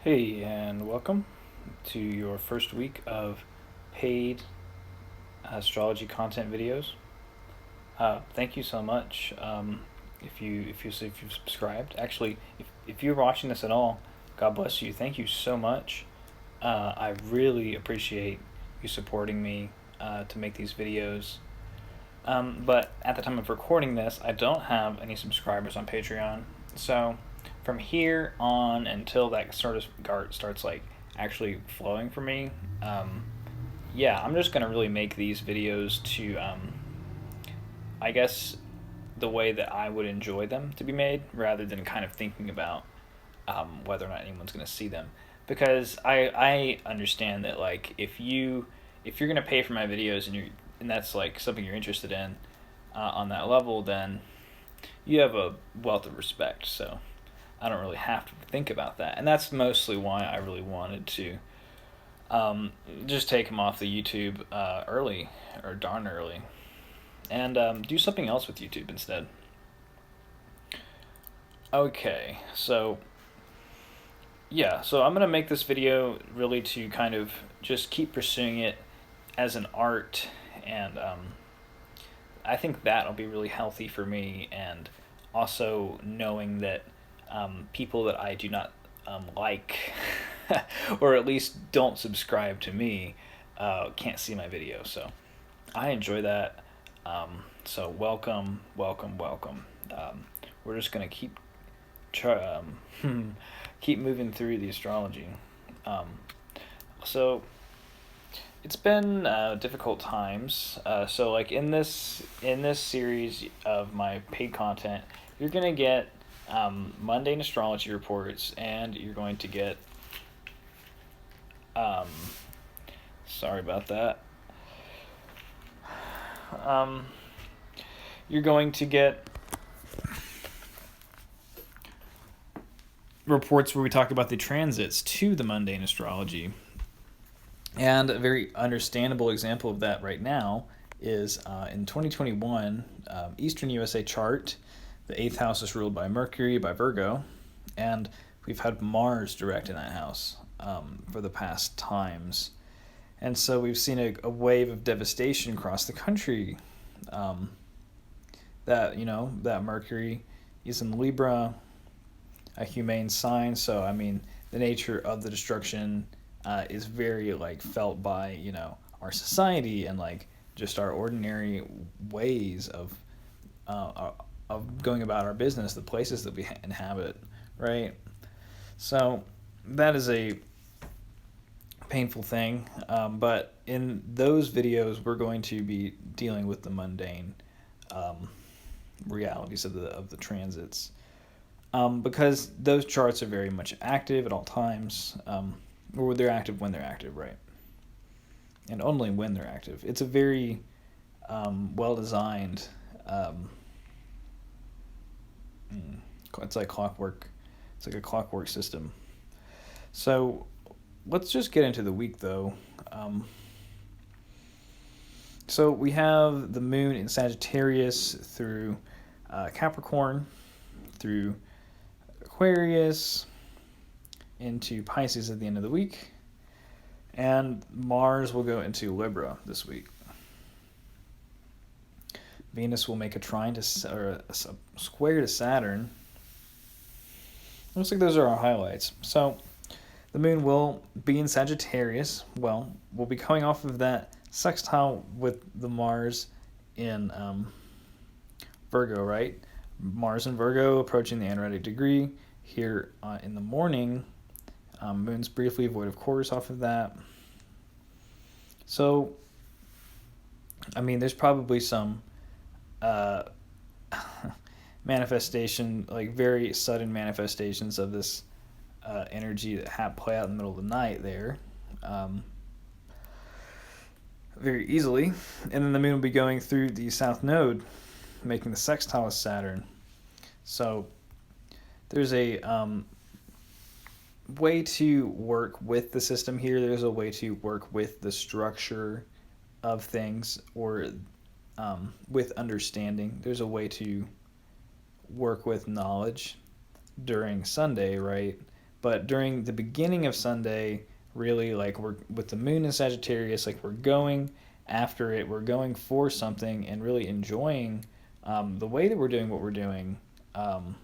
Hey, and welcome to your first week of paid astrology content videos. Thank you so much. If you've subscribed, actually, if you're watching this at all, God bless you. Thank you so much. I really appreciate you supporting me to make these videos. But at the time of recording this, I don't have any subscribers on Patreon, so from here on until that sort of starts like actually flowing for me, yeah, I'm just gonna really make these videos to, I guess, the way that I would enjoy them to be made, rather than kind of thinking about whether or not anyone's gonna see them. Because I understand that like if you're gonna pay for my videos and that's like something you're interested in on that level, then you have a wealth of respect. So I don't really have to think about that, and that's mostly why I really wanted to just take them off the YouTube early, or darn early, and do something else with YouTube instead. Okay, so yeah, so I'm gonna make this video really to kind of just keep pursuing it as an art, and I think that'll be really healthy for me, and also knowing that people that I do not like, or at least don't subscribe to me, can't see my video. So I enjoy that. So welcome, welcome, welcome. We're just gonna keep moving through the astrology. Um, so it's been difficult times. So like in this series of my paid content, you're gonna get mundane astrology reports, and you're going to get um, sorry about that. Um, you're going to get reports where we talk about the transits to the mundane astrology. And a very understandable example of that right now is in 2021, Eastern USA chart. The eighth house is ruled by Mercury, by Virgo, and we've had Mars direct in that house for the past times. And so we've seen a wave of devastation across the country. That Mercury is in Libra, a humane sign. So I mean, the nature of the destruction is very like felt by our society, and like just our ordinary ways of going about our business, the places that we inhabit, right? So that is a painful thing, but in those videos we're going to be dealing with the mundane realities of the transits, because those charts are very much active at all times, or they're active when they're active, right? And only when they're active. It's a very well designed. It's like clockwork. It's like a clockwork system. So let's just get into the week, though. So we have the moon in Sagittarius through Capricorn, through Aquarius, into Pisces at the end of the week, and Mars will go into Libra this week. Venus will make a trine or a square to Saturn. Looks like those are our highlights. So the moon will be in Sagittarius. Well, we'll be coming off of that sextile with the Mars in Virgo, right? Mars in Virgo approaching the anaretic degree here in the morning. Moon's briefly void of course off of that. So, I mean, there's probably some manifestation, like very sudden manifestations of this energy that play out in the middle of the night there, very easily. And then the moon will be going through the south node, making the sextile with Saturn. So there's a way to work with the system here. There's a way to work with the structure of things, or with understanding. There's a way to work with knowledge during Sunday, right? But during the beginning of Sunday, really, like, we're with the moon in Sagittarius, like, we're going after it, we're going for something, and really enjoying the way that we're doing what we're doing, um,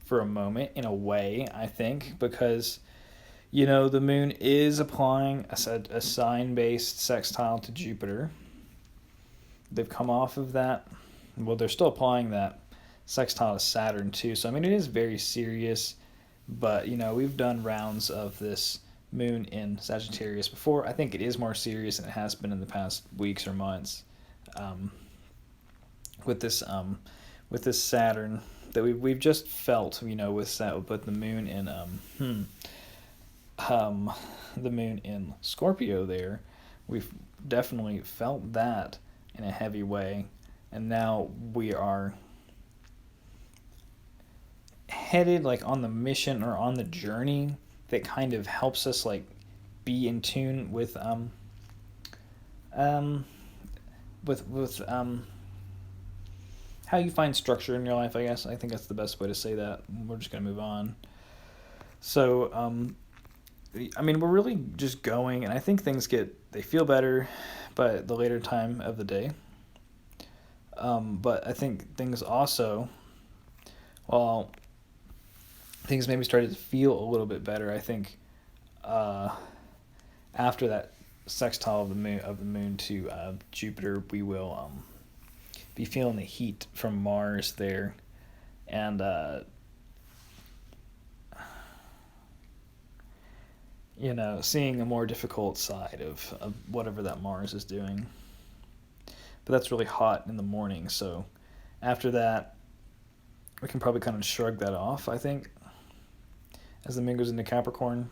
for a moment, in a way, I think, because the moon is applying a sign based sextile to Jupiter. They've come off of that. Well, they're still applying that sextile to Saturn too. So, I mean, it is very serious, but, we've done rounds of this moon in Sagittarius before. I think it is more serious than it has been in the past weeks or months, um, with this Saturn that we've just felt, with the moon in the moon in Scorpio there. We've definitely felt that in a heavy way, and now we are headed, like, on the mission or on the journey that kind of helps us, like, be in tune with um how you find structure in your life, I guess. I think that's the best way to say that. We're just gonna move on. So, I mean, we're really just going, and I think they feel better, but the later time of the day. But I think things also, well, things maybe started to feel a little bit better. I think uh, after that sextile of the moon to Jupiter, we will be feeling the heat from Mars there, and seeing a more difficult side of whatever that Mars is doing. But that's really hot in the morning, so after that, we can probably kind of shrug that off, I think, as the moon goes into Capricorn.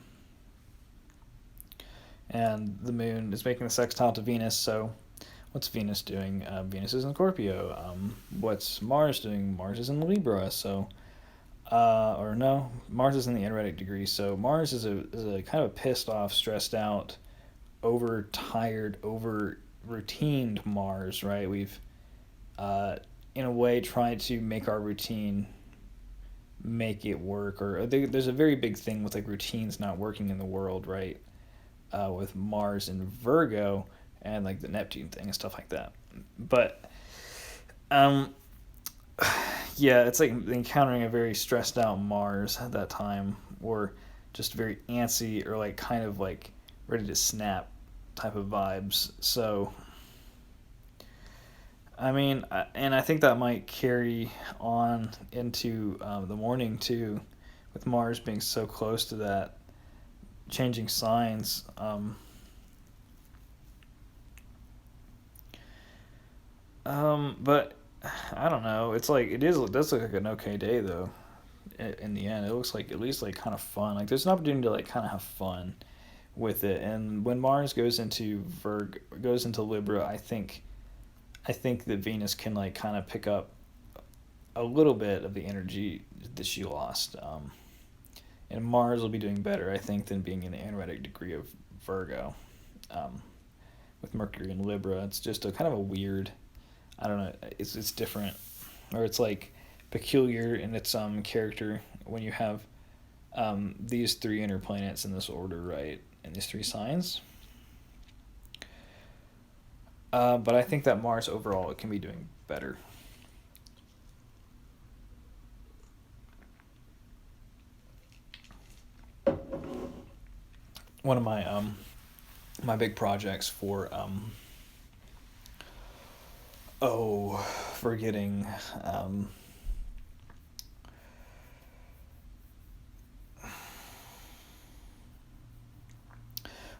And the moon is making the sextile to Venus, so what's Venus doing? Venus is in Scorpio. What's Mars doing? Mars is in Libra, so or no, Mars is in the energetic degree. So Mars is a kind of pissed off, stressed out, overtired, over routined Mars, right? We've in a way tried to make our routine make it work, or there's a very big thing with, like, routines not working in the world, right? With Mars and Virgo, and, like, the Neptune thing and stuff like that. But um, yeah, it's like encountering a very stressed out Mars at that time, or just very antsy, or, like, kind of, like, ready to snap type of vibes. So, I mean, and I think that might carry on into the morning too, with Mars being so close to that, changing signs. But I don't know. It's like it does look like an okay day though. In the end, it looks like at least, like, kind of fun. Like, there's an opportunity to, like, kind of have fun with it. And when Mars goes into Libra, I think that Venus can, like, kind of pick up a little bit of the energy that she lost. And Mars will be doing better, I think, than being in the energetic degree of Virgo. Um, with Mercury in Libra, it's just a kind of a weird. I don't know. It's different, or it's, like, peculiar in its character when you have these three inner planets in this order, right? And these three signs. But I think that Mars overall it can be doing better. One of my big projects for getting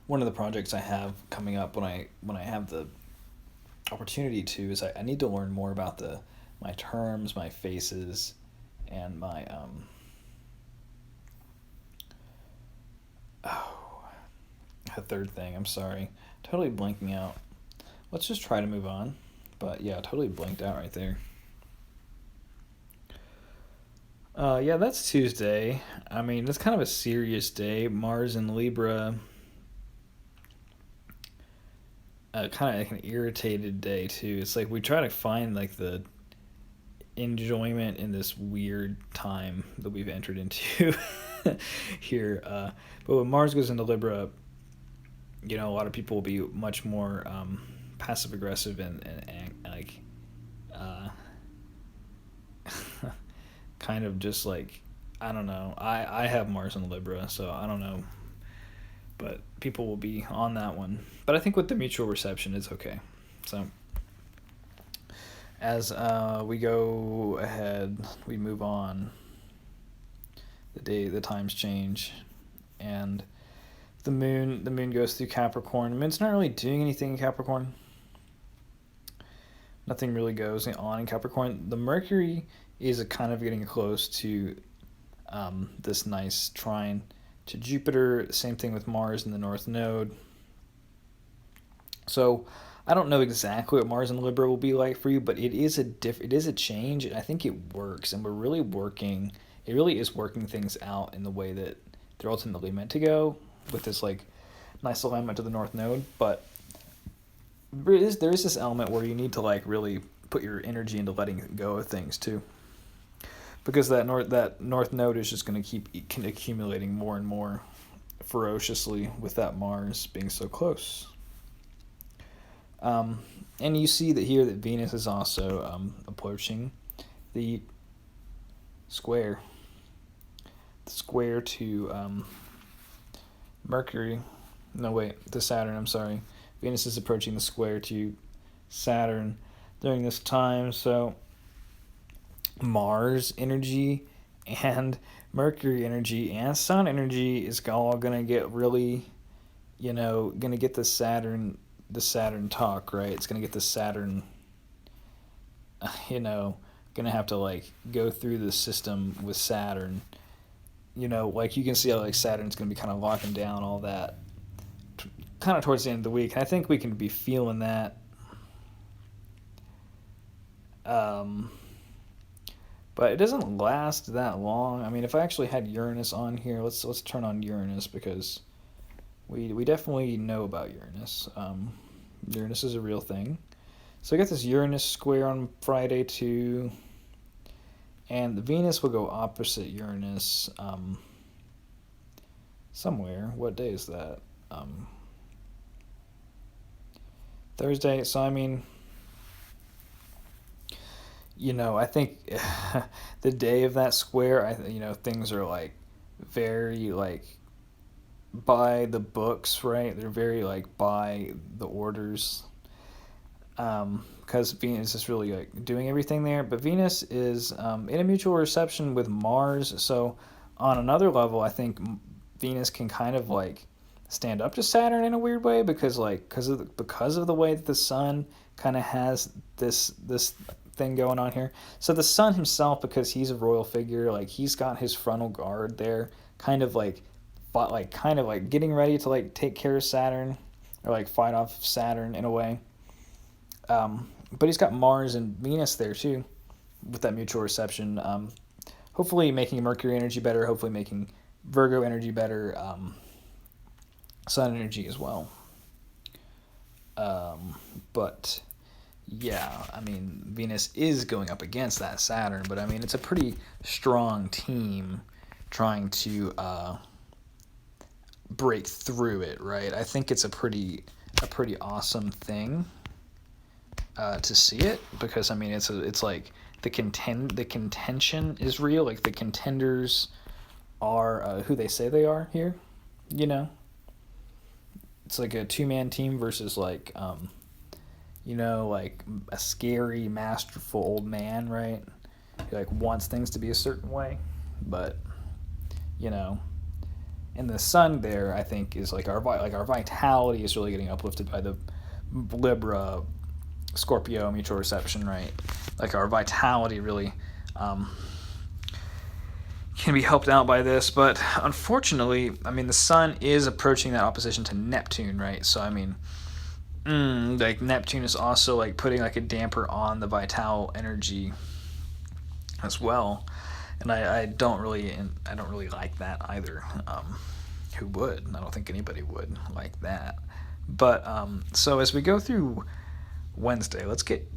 one of the projects I have coming up when I have the opportunity to is I need to learn more about my terms, my faces, and my oh, a third thing. I'm sorry, totally blanking out. Let's just try to move on. But yeah, totally blanked out right there. Yeah, that's Tuesday. I mean, it's kind of a serious day. Mars in Libra, kind of like an irritated day too. It's like we try to find, like, the enjoyment in this weird time that we've entered into here. But when Mars goes into Libra, a lot of people will be much more passive aggressive and like uh, kind of just like, I don't know. I have Mars in Libra, so I don't know. But people will be on that one. But I think with the mutual reception, it's okay. So as we go ahead, we move on. The times change, and the moon goes through Capricorn. The moon's not really doing anything in Capricorn. Nothing really goes on in Capricorn. The Mercury is kind of getting close to this nice trine to Jupiter. Same thing with Mars in the North Node. So I don't know exactly what Mars in Libra will be like for you, but it is a change, and I think it works, and we're really working. It really is working things out in the way that they're ultimately meant to go, with this like nice alignment to the North Node. But there is this element where you need to like really put your energy into letting go of things too, because that North Node is just going to keep accumulating more and more ferociously with that Mars being so close. And you see that here that Venus is also approaching the square to Mercury. No, wait, to Saturn, I'm sorry. Venus is approaching the square to Saturn during this time, so Mars energy and Mercury energy and Sun energy is all going to get really, going to get the Saturn talk, right? It's going to get the Saturn, going to have to like go through the system with Saturn. Like you can see how like Saturn's going to be kind of locking down all that kind of towards the end of the week. And I think we can be feeling that. But it doesn't last that long. I mean, if I actually had Uranus on here, let's turn on Uranus, because we definitely know about Uranus. Uranus is a real thing. So I got this Uranus square on Friday too, and the Venus will go opposite Uranus somewhere. What day is that? Thursday. So I mean, I think the day of that square, things are like very like by the books, right? They're very like by the orders, because Venus is really like doing everything there. But Venus is in a mutual reception with Mars, so on another level, I think Venus can kind of like stand up to Saturn in a weird way, because of the way that the Sun kind of has this thing going on here. So the Sun himself, because he's a royal figure, like he's got his frontal guard there, kind of like getting ready to like take care of Saturn, or like fight off Saturn in a way. But he's got Mars and Venus there too, with that mutual reception. Hopefully making Mercury energy better. Hopefully making Virgo energy better. Sun energy as well. But yeah, I mean, Venus is going up against that Saturn, but I mean, it's a pretty strong team trying to break through it, right? I think it's a pretty awesome thing to see it, because I mean, it's like the contention is real. Like the contenders are who they say they are here. It's like a 2-man team versus like like a scary, masterful old man, right? He like wants things to be a certain way, but and the Sun there, I think, is like our vitality is really getting uplifted by the Libra Scorpio mutual reception, right? Like our vitality really can be helped out by this, but unfortunately, I mean, the Sun is approaching that opposition to Neptune, right? So I mean, like Neptune is also like putting like a damper on the vital energy as well, and I don't really like that either. Who would? I don't think anybody would like that. But so as we go through Wednesday, let's get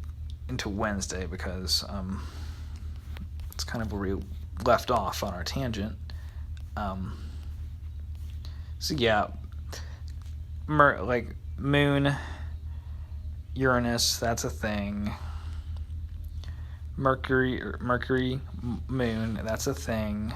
into Wednesday, because It's kind of where we left off on our tangent. So yeah, like Moon, Uranus, that's a thing. Mercury, Moon, that's a thing.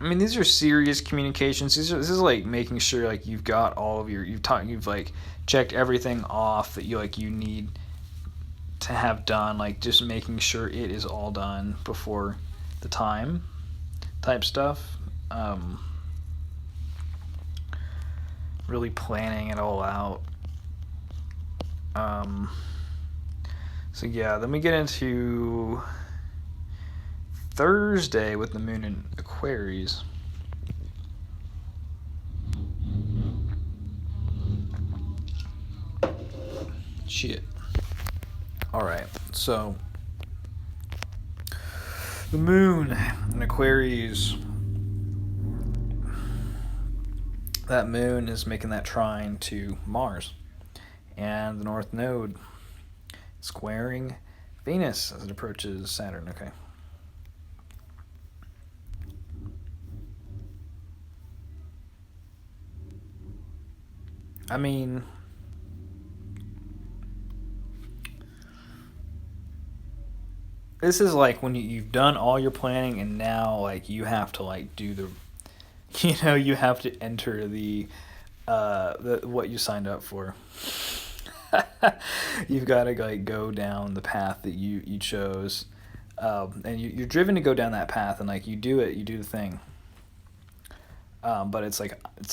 I mean, these are serious communications. This is like making sure like you've got all of you've like checked everything off that you need to have done. Like just making sure it is all done before the time, type stuff. Really planning it all out. So yeah, then we get into Thursday with the moon in Aquarius. Shit. Alright, so the moon in Aquarius. That moon is making that trine to Mars. And the North Node squaring Venus as it approaches Saturn. Okay. I mean, this is like when you've done all your planning and now like you have to like do the, you have to enter the what you signed up for. You've got to like go down the path that you chose, and you're driven to go down that path, and like you do the thing. But it's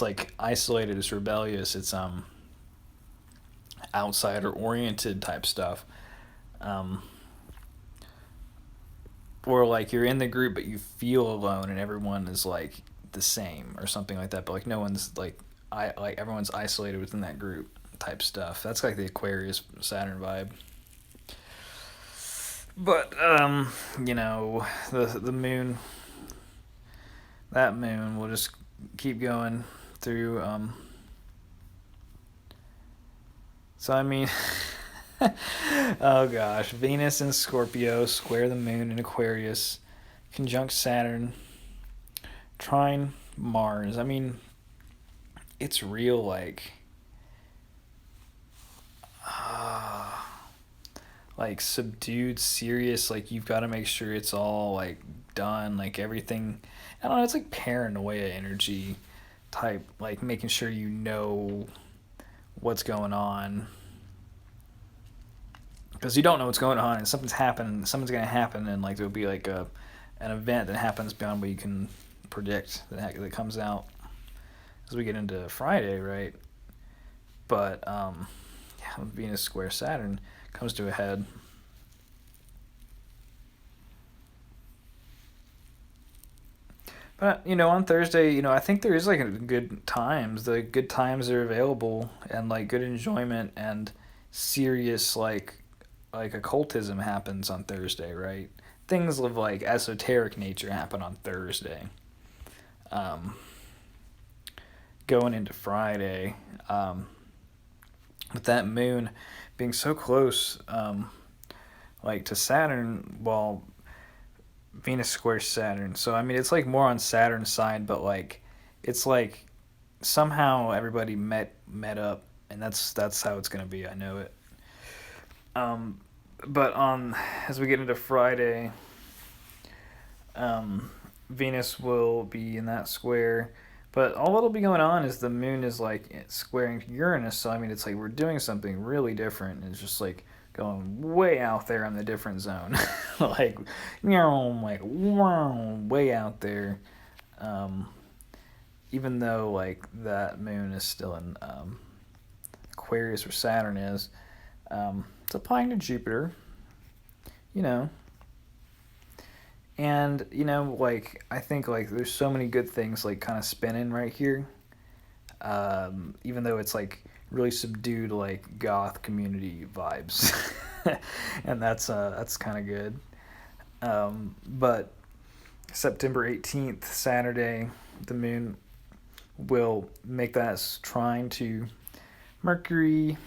like isolated, it's rebellious, it's outsider oriented type stuff, or like you're in the group but you feel alone and everyone is like the same or something like that, but like no one's like everyone's isolated within that group type stuff. That's like the Aquarius Saturn vibe. But the moon, that moon will just keep going through. So I mean, oh gosh, Venus in Scorpio square the moon in Aquarius, conjunct Saturn, trine Mars. I mean, it's real like subdued, serious. Like you've got to make sure it's all like done, like everything. I don't know. It's like paranoia energy type, like making sure you know what's going on, because you don't know what's going on and something's gonna happen, and like there'll be like an event that happens beyond what you can predict that comes out as we get into Friday, right? But Venus square Saturn comes to a head. But on Thursday, I think there is like a good times. The good times are available, and like good enjoyment and serious like occultism happens on Thursday, right? Things of like esoteric nature happen on Thursday. Going into Friday, with that moon being so close, like to Saturn, well, Venus squares Saturn. So I mean, it's like more on Saturn's side, but like, it's like somehow everybody met up, and that's how it's gonna be. I know it. But as we get into Friday, Venus will be in that square. But all that'll be going on is the moon is like squaring Uranus. So I mean, it's like we're doing something really different. It's just like going way out there in the different zone, like way out there. Even though like that moon is still in Aquarius, where Saturn is, it's applying to Jupiter. And like I think like there's so many good things like kind of spinning right here, even though it's like really subdued like goth community vibes, and that's kind of good. But September 18th, Saturday, the moon will make that trine to Mercury,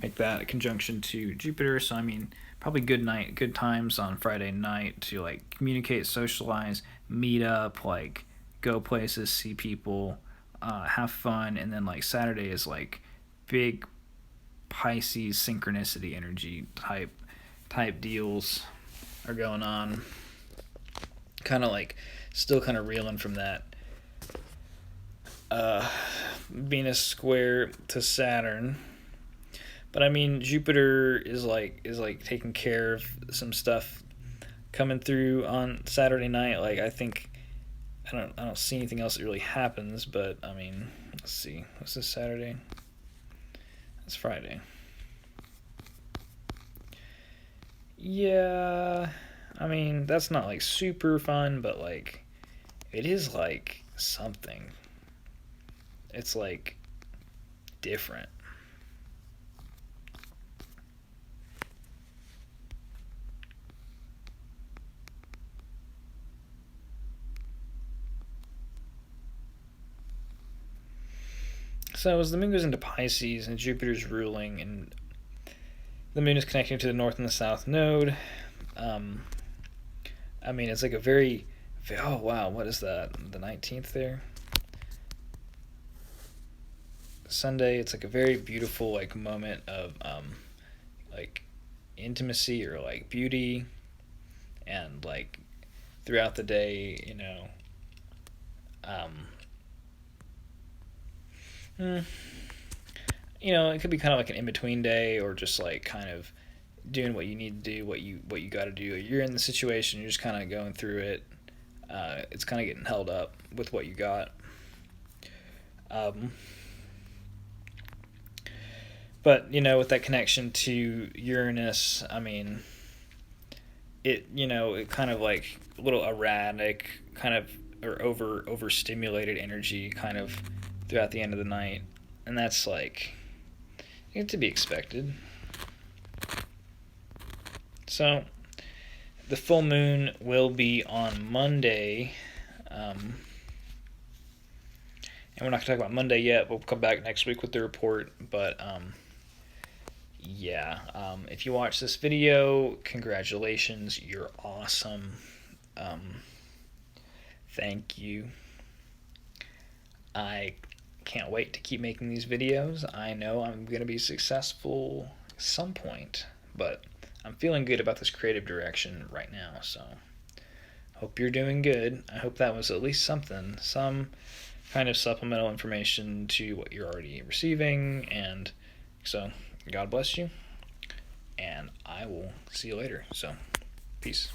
make that a conjunction to Jupiter. So I mean, probably good times on Friday night to like communicate, socialize, meet up, like go places, see people, have fun, and then like Saturday is like big Pisces synchronicity energy type deals are going on. Kind of like still kind of reeling from that Venus square to Saturn. But I mean, Jupiter is like taking care of some stuff coming through on Saturday night. Like I think I don't see anything else that really happens. But I mean, let's see. What's this Saturday? It's Friday. Yeah, I mean that's not like super fun, but like it is like something. It's like different. So as the moon goes into Pisces and Jupiter's ruling, and the moon is connecting to the north and the south node, um, I mean it's like a very, oh wow, what is that? The 19th there. Sunday. It's like a very beautiful like moment of like intimacy or like beauty, and like throughout the day, um, mm, it could be kind of like an in between day, or just like kind of doing what you need to do, what you got to do. You're in the situation, you're just kind of going through it. It's kind of getting held up with what you got. Um, but with that connection to Uranus, I mean, it kind of like a little erratic, kind of or overstimulated energy, kind of throughout the end of the night, and that's like to be expected. So the full moon will be on Monday. And we're not going to talk about Monday yet. We'll come back next week with the report. But yeah, if you watch this video, congratulations. You're awesome. Thank you. I can't wait to keep making these videos. I know I'm going to be successful at some point, but I'm feeling good about this creative direction right now. So hope you're doing good. I hope that was at least something, some kind of supplemental information to what you're already receiving. And so God bless you, and I will see you later. So peace.